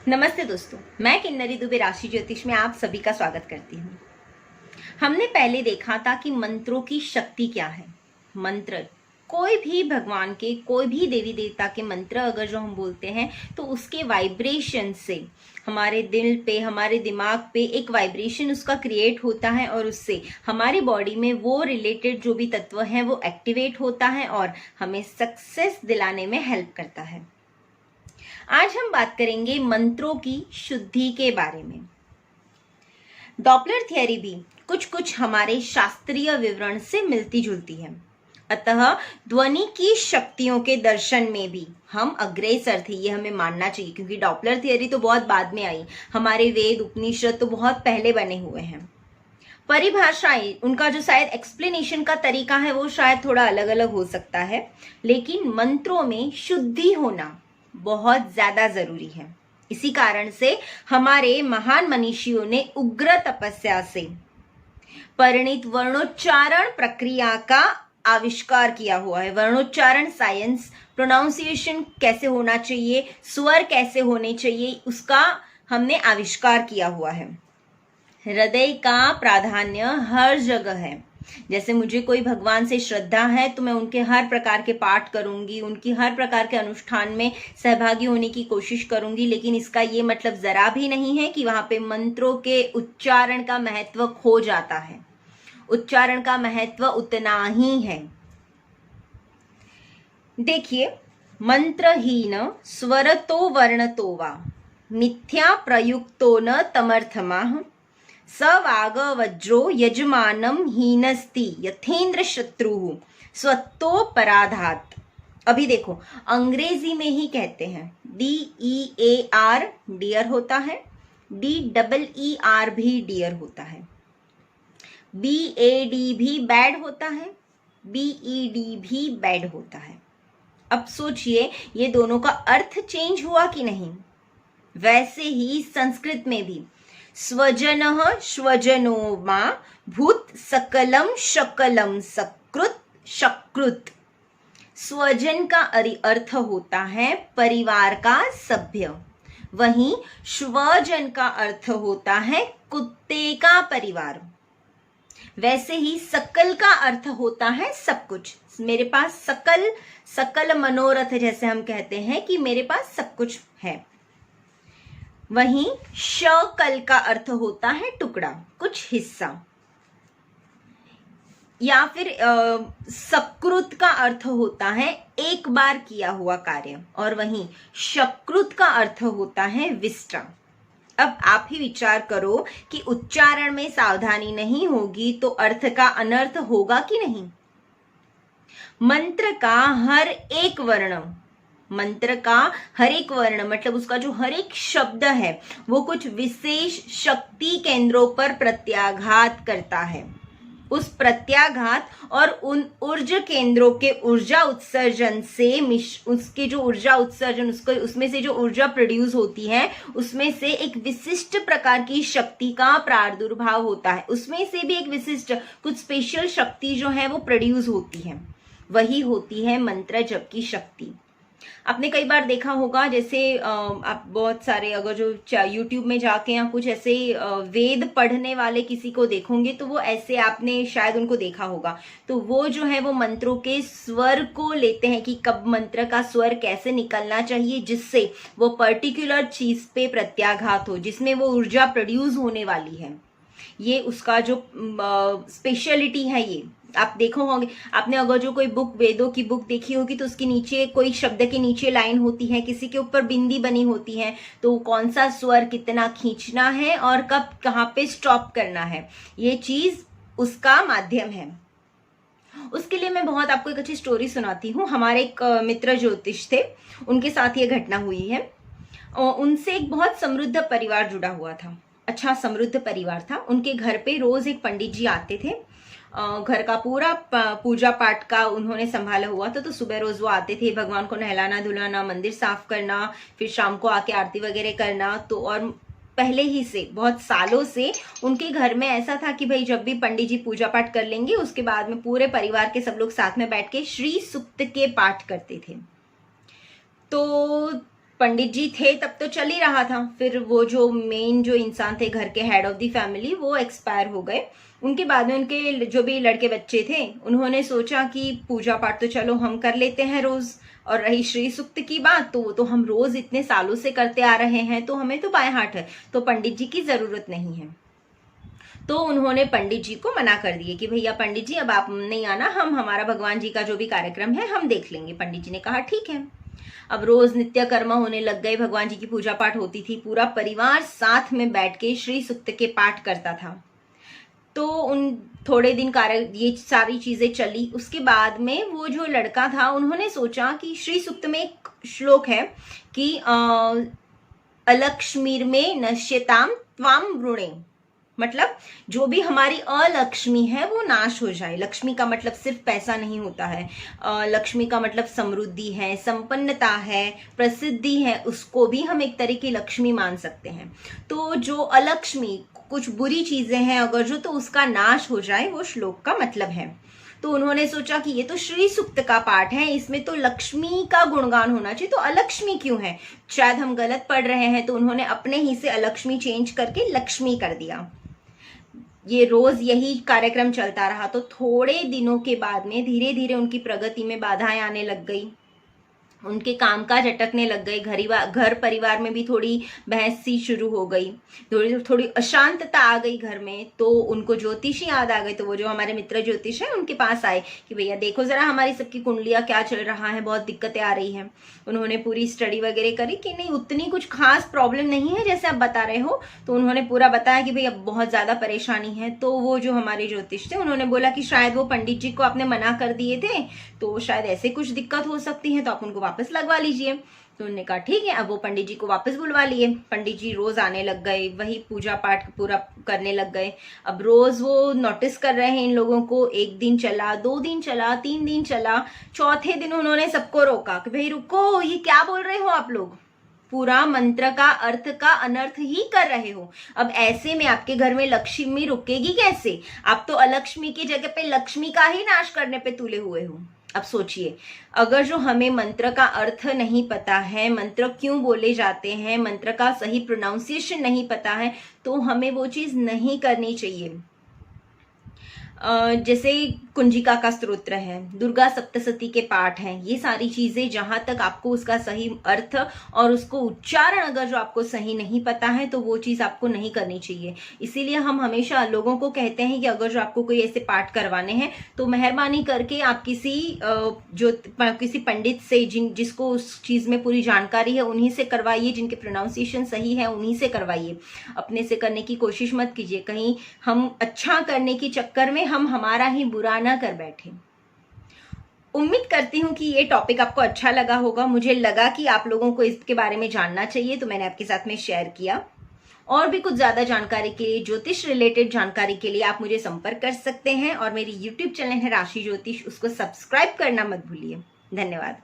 नमस्ते दोस्तों, मैं किन्नरी दुबे राशि ज्योतिष में आप सभी का स्वागत करती हूँ। हमने पहले देखा था कि मंत्रों की शक्ति क्या है। मंत्र कोई भी भगवान के, कोई भी देवी देवता के मंत्र अगर जो हम बोलते हैं तो उसके वाइब्रेशन से हमारे दिल पे, हमारे दिमाग पे एक वाइब्रेशन उसका क्रिएट होता है और उससे हमारी बॉडी में वो रिलेटेड जो भी तत्व हैं वो एक्टिवेट होता है और हमें सक्सेस दिलाने में हेल्प करता है। आज हम बात करेंगे मंत्रों की शुद्धि के बारे में। डॉपलर थियरी भी कुछ कुछ हमारे शास्त्रीय विवरण से मिलती जुलती है, अतः ध्वनि की शक्तियों के दर्शन में भी हम अग्रेसर थे, ये हमें मानना चाहिए, क्योंकि डॉपलर थियरी तो बहुत बाद में आई। हमारे वेद उपनिषद तो बहुत पहले बने हुए हैं। परिभाषाएं, उनका जो शायद एक्सप्लेनेशन का तरीका है वो शायद थोड़ा अलग अलग हो सकता है, लेकिन मंत्रों में शुद्धि होना बहुत ज्यादा जरूरी है। इसी कारण से हमारे महान मनीषियों ने उग्र तपस्या से परिणित वर्णोच्चारण प्रक्रिया का आविष्कार किया हुआ है। वर्णोच्चारण साइंस, प्रोनाउंसिएशन कैसे होना चाहिए, स्वर कैसे होने चाहिए, उसका हमने आविष्कार किया हुआ है। हृदय का प्राधान्य हर जगह है। जैसे मुझे कोई भगवान से श्रद्धा है तो मैं उनके हर प्रकार के पाठ करूंगी, उनकी हर प्रकार के अनुष्ठान में सहभागी होने की कोशिश करूंगी, लेकिन इसका ये मतलब जरा भी नहीं है कि वहां पे मंत्रों के उच्चारण का महत्व खो जाता है। उच्चारण का महत्व उतना ही है। देखिए, मंत्रहीन स्वरतो वर्णतो वा मिथ्या प्रयुक्तो न तमर्थमाह सवाग वज्रो यजमानम हीनस्ति यथेंद्र शत्रु स्वत्तोपराधात। अभी देखो, अंग्रेजी में ही कहते हैं DEAR डियर होता है, DEER भी डियर होता है, BAD भी बैड होता है, BED भी बैड होता है। अब सोचिए, ये दोनों का अर्थ चेंज हुआ कि नहीं। वैसे ही संस्कृत में भी स्वजनः स्वजनो मा भूत सकलम शकलम सकृत शकृत। स्वजन का अर्थ होता है परिवार का सभ्य, वहीं स्वजन का अर्थ होता है कुत्ते का परिवार। वैसे ही सकल का अर्थ होता है सब कुछ। मेरे पास सकल मनोरथ, जैसे हम कहते हैं कि मेरे पास सब कुछ है। वहीं शकल का अर्थ होता है टुकड़ा, कुछ हिस्सा। या फिर सकृत का अर्थ होता है एक बार किया हुआ कार्य, और वहीं शकृत का अर्थ होता है विस्टा। अब आप ही विचार करो कि उच्चारण में सावधानी नहीं होगी तो अर्थ का अनर्थ होगा कि नहीं। मंत्र का हर एक वर्ण, मतलब उसका जो हर एक शब्द है वो कुछ विशेष शक्ति केंद्रों पर प्रत्याघात करता है। उस प्रत्याघात और उन ऊर्जा केंद्रों के ऊर्जा उत्सर्जन से उसके जो ऊर्जा उत्सर्जन, उसमें से जो ऊर्जा प्रोड्यूस होती है उसमें से एक विशिष्ट प्रकार की शक्ति का प्रादुर्भाव होता है। उसमें से भी एक विशिष्ट, कुछ स्पेशल शक्ति जो है वो प्रोड्यूस होती है, वही होती है मंत्र जप की शक्ति। आपने कई बार देखा होगा, जैसे आप बहुत सारे अगर जो YouTube में जाके या कुछ ऐसे वेद पढ़ने वाले किसी को देखोगे तो वो ऐसे, आपने शायद उनको देखा होगा, तो वो जो है वो मंत्रों के स्वर को लेते हैं कि कब मंत्र का स्वर कैसे निकलना चाहिए जिससे वो पर्टिकुलर चीज पे प्रत्याघात हो, जिसमें वो ऊर्जा प्रोड्यूस होने वाली है। ये उसका जो स्पेशलिटी है। ये आप देखो होंगे, आपने अगर जो कोई बुक, वेदों की बुक देखी होगी तो उसके नीचे कोई शब्द के नीचे लाइन होती है, किसी के ऊपर बिंदी बनी होती है, तो कौन सा स्वर कितना खींचना है और कब कहाँ पे स्टॉप करना है, ये चीज उसका माध्यम है। उसके लिए मैं बहुत आपको एक अच्छी स्टोरी सुनाती हूँ। हमारे एक मित्र ज्योतिष थे, उनके साथ ये घटना हुई है। उनसे एक बहुत समृद्ध परिवार जुड़ा हुआ था, अच्छा समृद्ध परिवार था। उनके घर पे रोज एक पंडित जी आते थे, घर का पूरा पूजा पाठ का उन्होंने संभाला हुआ था। तो सुबह रोज वो आते थे, भगवान को नहलाना धुलाना, मंदिर साफ करना, फिर शाम को आके आरती वगैरह करना। तो और पहले ही से, बहुत सालों से उनके घर में ऐसा था कि भाई जब भी पंडित जी पूजा पाठ कर लेंगे उसके बाद में पूरे परिवार के सब लोग साथ में बैठ के श्री सुक्त के पाठ करते थे। तो पंडित जी थे तब तो चल ही रहा था, फिर वो जो मेन जो इंसान थे घर के हेड ऑफ द फैमिली वो एक्सपायर हो गए। उनके बाद में उनके जो भी लड़के बच्चे थे उन्होंने सोचा कि पूजा पाठ तो चलो हम कर लेते हैं रोज, और रही श्री सूक्त की बात तो वो तो हम रोज इतने सालों से करते आ रहे हैं, तो हमें तो बाएं हाथ है, तो पंडित जी की जरूरत नहीं है। तो उन्होंने पंडित जी को मना कर दिए कि भैया पंडित जी अब आप नहीं आना, हम हमारा भगवान जी का जो भी कार्यक्रम है हम देख लेंगे। पंडित जी ने कहा ठीक है। अब रोज नित्य कर्म होने लग गए, भगवान जी की पूजा पाठ होती थी, पूरा परिवार साथ में बैठ के श्री सूक्त के पाठ करता था। तो उन थोड़े दिन कार्य ये सारी चीजें चली। उसके बाद में वो जो लड़का था उन्होंने सोचा कि श्री सूक्त में एक श्लोक है कि अलक्ष्मीर में नश्यताम त्वाम वृणे, मतलब जो भी हमारी अलक्ष्मी है वो नाश हो जाए। लक्ष्मी का मतलब सिर्फ पैसा नहीं होता है, लक्ष्मी का मतलब समृद्धि है, संपन्नता है, प्रसिद्धि है, उसको भी हम एक तरह की लक्ष्मी मान सकते हैं। तो जो अलक्ष्मी कुछ बुरी चीजें हैं अगर जो, तो उसका नाश हो जाए, वो श्लोक का मतलब है। तो उन्होंने सोचा कि ये तो श्री सूक्त का पाठ है, इसमें तो लक्ष्मी का गुणगान होना चाहिए, तो अलक्ष्मी क्यों है, शायद हम गलत पढ़ रहे हैं। तो उन्होंने अपने ही से अलक्ष्मी चेंज करके लक्ष्मी कर दिया। ये रोज यही कार्यक्रम चलता रहा। तो थोड़े दिनों के बाद में धीरे धीरे उनकी प्रगति में बाधाएं आने लग गई, उनके कामकाज अटकने लग गए, घर परिवार में भी थोड़ी बहस सी शुरू हो गई, थोड़ी अशांतता आ गई घर में। तो उनको ज्योतिषी याद आ गए। तो वो जो हमारे मित्र ज्योतिष है उनके पास आए कि भैया देखो जरा हमारी सबकी कुंडलियां क्या चल रहा है, बहुत दिक्कतें आ रही हैं। उन्होंने पूरी स्टडी वगैरह करी कि नहीं उतनी कुछ खास प्रॉब्लम नहीं है जैसे आप बता रहे हो। तो उन्होंने पूरा बताया कि भैया बहुत ज्यादा परेशानी है। तो वो जो हमारे ज्योतिष थे उन्होंने बोला कि शायद वो पंडित जी को आपने मना कर दिए थे, तो शायद ऐसे कुछ दिक्कत हो सकती है, तो आप उनको वापस लगवा लीजिए। तो उन्होंने कहा ठीक है। अब वो पंडित जी को वापस बुलवा लिए। पंडित जी रोज आने लग गए, वही पूजा पाठ पूरा करने लग गए। अब रोज वो नोटिस कर रहे हैं इन लोगों को। एक दिन चला, 2 दिन चला, 3 दिन चला, चौथे दिन उन्होंने सबको रोका कि भाई रुको, ये क्या बोल रहे हो आप लोग, पूरा मंत्र का अर्थ का अनर्थ ही कर रहे हो। अब ऐसे में आपके घर में लक्ष्मी रुकेगी कैसे? आप तो अलक्ष्मी की जगह पे लक्ष्मी का ही नाश करने पे तुले हुए हो। अब सोचिए, अगर जो हमें मंत्र का अर्थ नहीं पता है, मंत्र क्यों बोले जाते हैं, मंत्र का सही प्रोनाउंसिएशन नहीं पता है, तो हमें वो चीज नहीं करनी चाहिए। जैसे कुंजिका का स्तोत्र है, दुर्गा सप्तशती के पाठ हैं, ये सारी चीजें जहां तक आपको उसका सही अर्थ और उसको उच्चारण अगर जो आपको सही नहीं पता है तो वो चीज आपको नहीं करनी चाहिए। इसीलिए हम हमेशा लोगों को कहते हैं कि अगर जो आपको कोई ऐसे पाठ करवाने हैं तो मेहरबानी करके आप किसी पंडित से जिसको उस चीज में पूरी जानकारी है उन्हीं से करवाइए, जिनके प्रोनाउंसिएशन सही है उन्हीं से करवाइए। अपने से करने की कोशिश मत कीजिए, कहीं हम अच्छा करने के चक्कर में हम हमारा ही बुरा ना कर बैठे। उम्मीद करती हूँ कि ये टॉपिक आपको अच्छा लगा होगा। मुझे लगा कि आप लोगों को इसके बारे में जानना चाहिए तो मैंने आपके साथ में शेयर किया। और भी कुछ ज्यादा जानकारी के लिए, ज्योतिष रिलेटेड जानकारी के लिए आप मुझे संपर्क कर सकते हैं। और मेरी YouTube चैनल है राशि ज्योतिष, उसको सब्सक्राइब करना मत भूलिए। धन्यवाद।